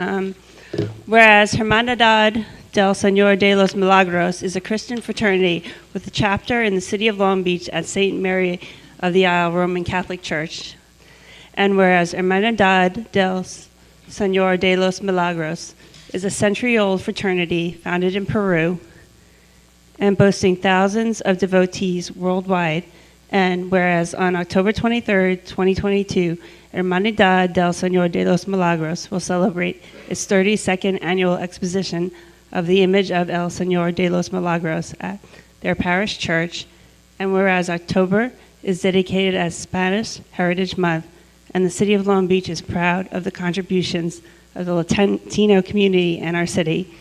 Um, Whereas Hermandad del Señor de los Milagros is a Christian fraternity with a chapter in the city of Long Beach at St. Mary of the Isle Roman Catholic Church. And whereas Hermandad del Señor de los Milagros is a century-old fraternity founded in Peru and boasting thousands of devotees worldwide. And whereas on October 23rd, 2022, Hermandad del Señor de los Milagros will celebrate its 32nd annual exposition of the image of El Señor de los Milagros at their parish church. And whereas October is dedicated as Spanish Heritage Month, and the city of Long Beach is proud of the contributions of the Latino community in our city.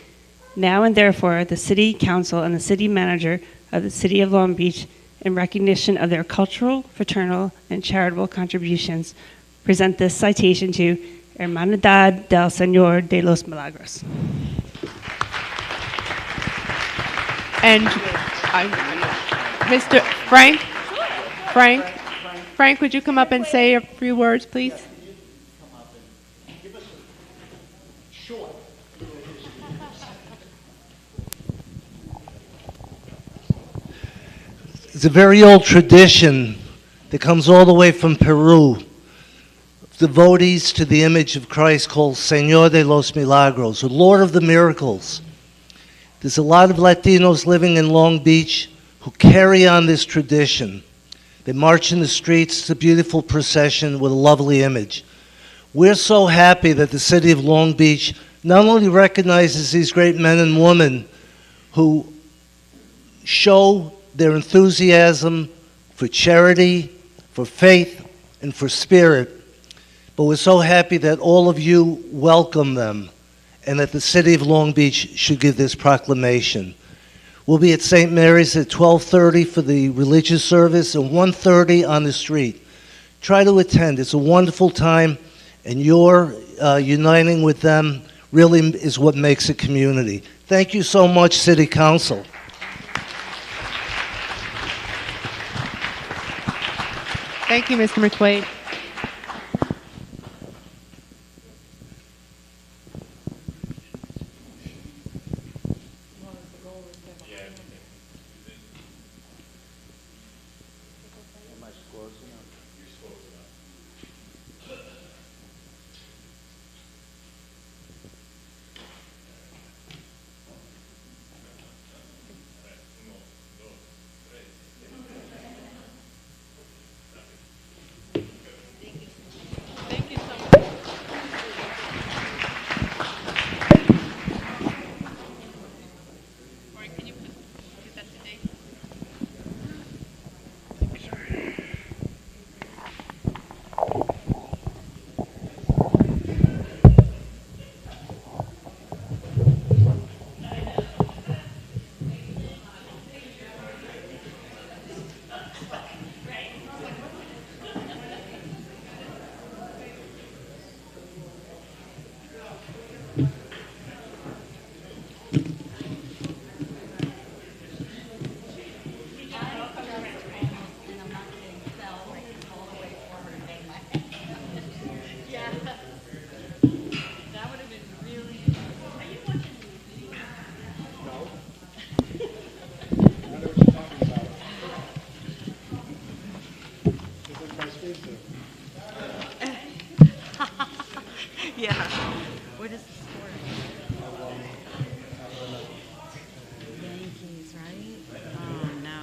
Now and therefore, the City Council and the City Manager of the City of Long Beach, in recognition of their cultural, fraternal, and charitable contributions, present this citation to Hermandad del Señor de los Milagros. And Mr. Frank, would you come up and say a few words, please? It's a very old tradition that comes all the way from Peru. Devotees to the image of Christ called Señor de los Milagros, or Lord of the Miracles. There's a lot of Latinos living in Long Beach who carry on this tradition. They march in the streets. It's a beautiful procession with a lovely image. We're so happy that the city of Long Beach not only recognizes these great men and women who show their enthusiasm for charity, for faith, and for spirit, but we're so happy that all of you welcome them and that the city of Long Beach should give this proclamation. We'll be at St. Mary's at 12:30 for the religious service and 1:30 on the street. Try to attend. It's a wonderful time, and your uniting with them really is what makes a community. Thank you so much, City Council. Thank you, Mr. McQuaid. Yeah. What is the score? Yankees, right? Oh, no.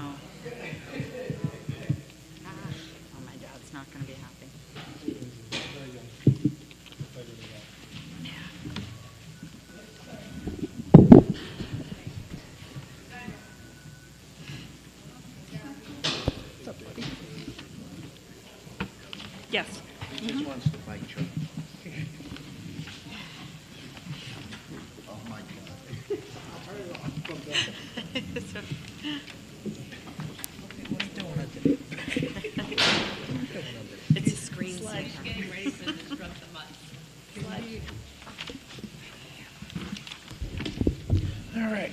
Oh, my dad's not going to be happy. Yes. He just wants the bike truck. Oh, my God. It's a screensaver. Getting ready to disrupt the mud. All right.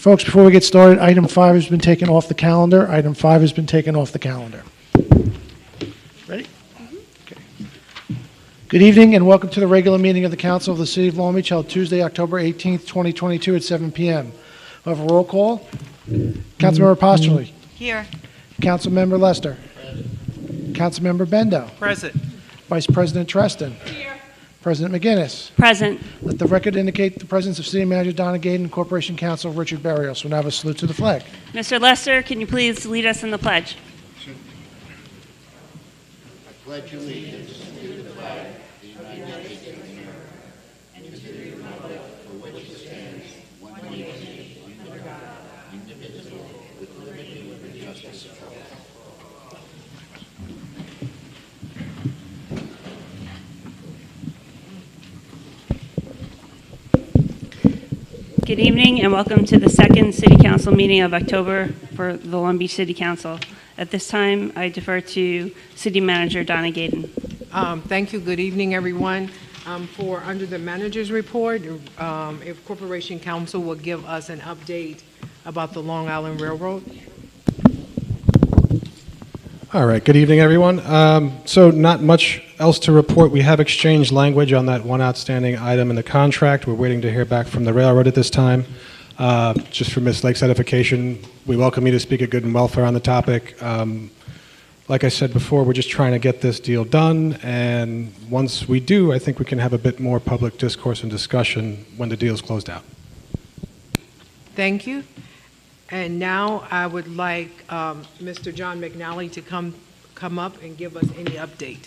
Folks, before we get started, item 5 has been taken off the calendar. Item 5 has been taken off the calendar. Ready? Okay. Good evening and welcome to the regular meeting of the Council of the City of Long Beach held Tuesday, October 18th, 2022 at 7 p.m. We'll have a roll call. Councilmember Postoli. Here. Councilmember Lester. Councilmember Bendo. Present. Vice President Treston. Here. President McGinnis. Present. Let the record indicate the presence of City Manager Donna Gaden and Corporation Counsel Richard Barrios. We'll now have a salute to the flag. Mr. Lester, can you please lead us in the pledge? I pledge allegiance to the flag of the United States of America and to the republic for which it stands, one nation, under God, indivisible, with liberty and justice for all. Good evening and welcome to the second City Council meeting of October for the Long Beach City Council. At this time, I defer to City Manager Donna Gaden. Thank you. Good evening, everyone. For under the manager's report, if Corporation Counsel will give us an update about the Long Island Railroad. All right, good evening, everyone. So not much else to report. We have exchanged language on that one outstanding item in the contract. We're waiting to hear back from the railroad at this time. Just for Ms. Lake's edification, we welcome you to speak at Good and Welfare on the topic. Like I said before, we're just trying to get this deal done, and once we do, I think we can have a bit more public discourse and discussion when the deal's closed out. Thank you. And now I would like Mr. John McNally to come up and give us any update.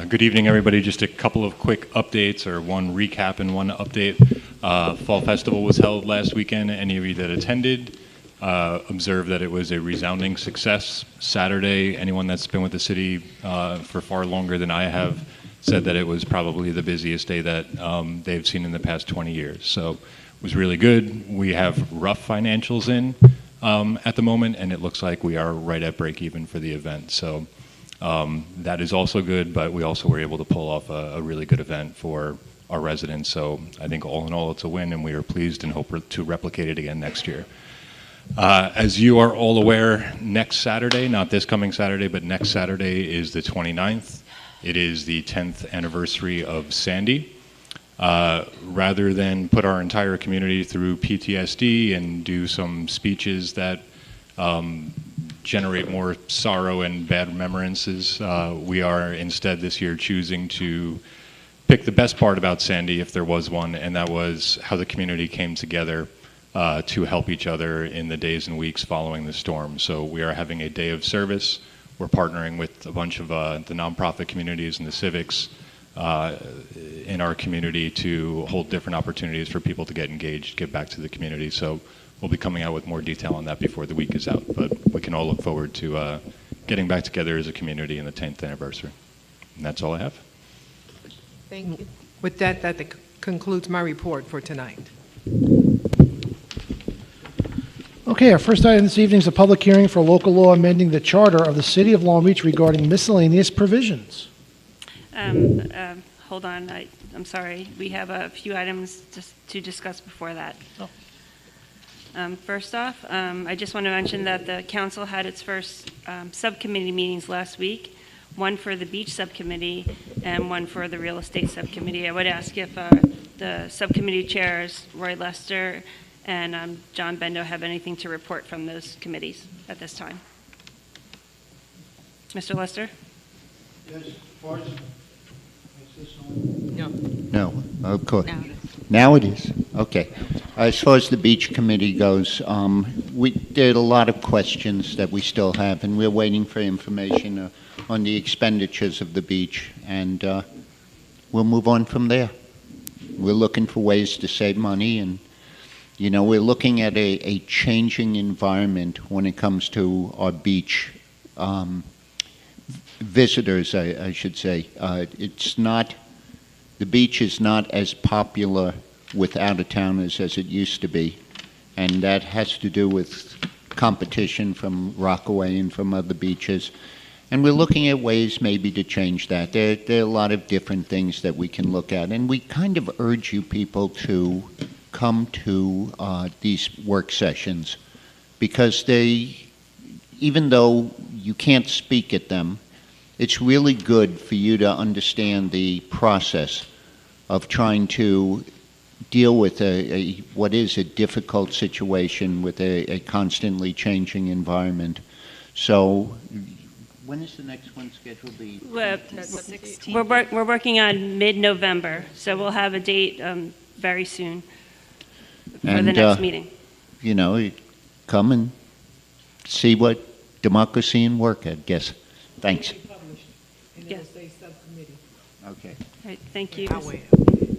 Good evening, everybody. Just a couple of quick updates, or one recap and one update. Fall Festival was held last weekend. Any of you that attended observed that it was a resounding success. Saturday, anyone that's been with the city for far longer than I have said that it was probably the busiest day that they've seen in the past 20 years. So it was really good. We have rough financials in at the moment, and it looks like we are right at break even for the event. So that is also good, but we also were able to pull off a really good event for our residents. So I think all in all, it's a win, and we are pleased and hope to replicate it again next year. As you are all aware, next Saturday, not this coming Saturday, but next Saturday is the 29th. It is the 10th anniversary of Sandy. Rather than put our entire community through PTSD and do some speeches that generate more sorrow and bad remembrances, we are instead this year choosing to pick the best part about Sandy, if there was one, and that was how the community came together to help each other in the days and weeks following the storm. So we are having a day of service. We're partnering with a bunch of the nonprofit communities and the civics in our community to hold different opportunities for people to get engaged, give back to the community. So we'll be coming out with more detail on that before the week is out. But we can all look forward to getting back together as a community in the 10th anniversary. And that's all I have. Thank you. With that, that concludes my report for tonight. Okay, our first item this evening is a public hearing for local law amending the charter of the City of Long Beach regarding miscellaneous provisions. Hold on, I'm sorry. We have a few items to discuss before that. First off, I just want to mention that the council had its first subcommittee meetings last week, one for the beach subcommittee and one for the real estate subcommittee. I would ask if the subcommittee chairs, Roy Lester and John Bendo, have anything to report from those committees at this time. Mr. Lester? Yes, of course. No. No, of course. Now it is. Okay. As far as the beach committee goes, we did a lot of questions that we still have, and we're waiting for information on the expenditures of the beach, and we'll move on from there. We're looking for ways to save money, and you know, we're looking at a changing environment when it comes to our beach visitors, I should say. It's not, the beach is not as popular with out-of-towners as it used to be, and that has to do with competition from Rockaway and from other beaches. And we're looking at ways maybe to change that. There are a lot of different things that we can look at. And we kind of urge you people to come to these work sessions because even though you can't speak at them, it's really good for you to understand the process of trying to deal with what is a difficult situation with a constantly changing environment. So when is the next one scheduled? We're working on mid-November, so we'll have a date very soon for the next meeting. You know, you come and see what democracy and work, I guess. Thanks. Yes. Okay. All right, thank you.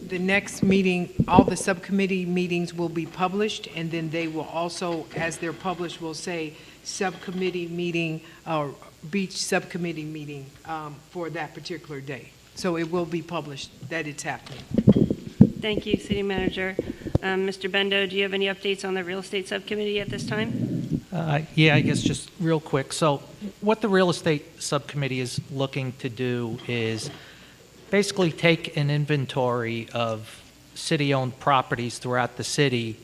The next meeting, all the subcommittee meetings will be published, and then they will also, as they're published, will say subcommittee meeting or beach subcommittee meeting for that particular day. So it will be published that it's happening. Thank you, City Manager. Mr. Bendo, do you have any updates on the real estate subcommittee at this time? Yeah, I guess just real quick. So what the real estate subcommittee is looking to do is basically take an inventory of city-owned properties throughout the city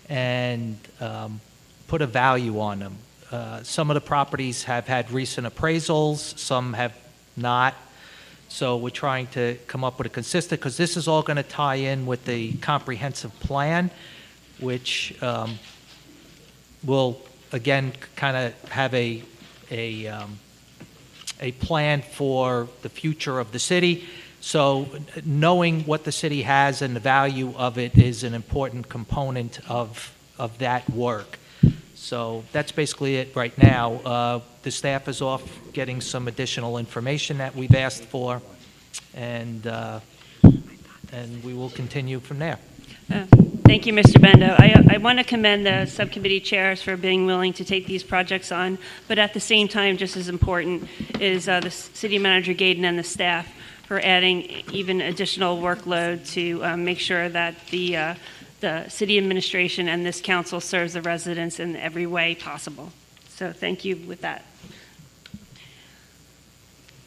and put a value on them. Some of the properties have had recent appraisals, some have not. So we're trying to come up with a consistent, because this is all going to tie in with the comprehensive plan, which will, again, kind of have a plan for the future of the city. So knowing what the city has and the value of it is an important component of that work. So that's basically it right now. The staff is off getting some additional information that we've asked for, and we will continue from there. Thank you, Mr. Bendo. I want to commend the subcommittee chairs for being willing to take these projects on, but at the same time, just as important is the City Manager Gaydon and the staff for adding even additional workload to make sure that the city administration and this council serves the residents in every way possible. So thank you with that.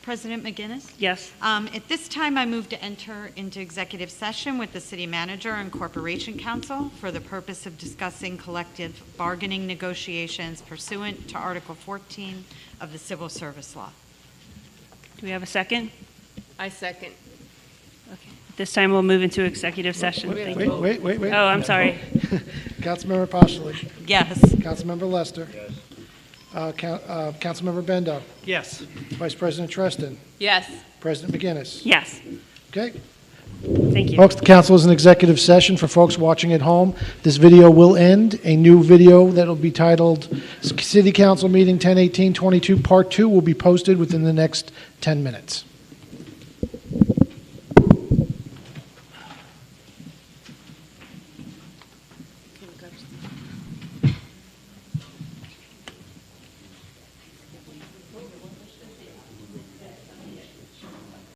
President McGinnis? Yes. At this time, I move to enter into executive session with the City Manager and Corporation Council for the purpose of discussing collective bargaining negotiations pursuant to Article 14 of the Civil Service Law. Do we have a second? I second. Okay. This time we'll move into executive session. Thank you. Wait. Oh, I'm sorry. Councilmember Postoli. Yes. Councilmember Lester. Yes. Councilmember Bendo. Yes. Vice President Treston. Yes. President McGinnis. Yes. Okay. Thank you. Folks, the council is in executive session. For folks watching at home, this video will end. A new video that will be titled City Council Meeting 10/18/22 Part 2 will be posted within the next 10 minutes.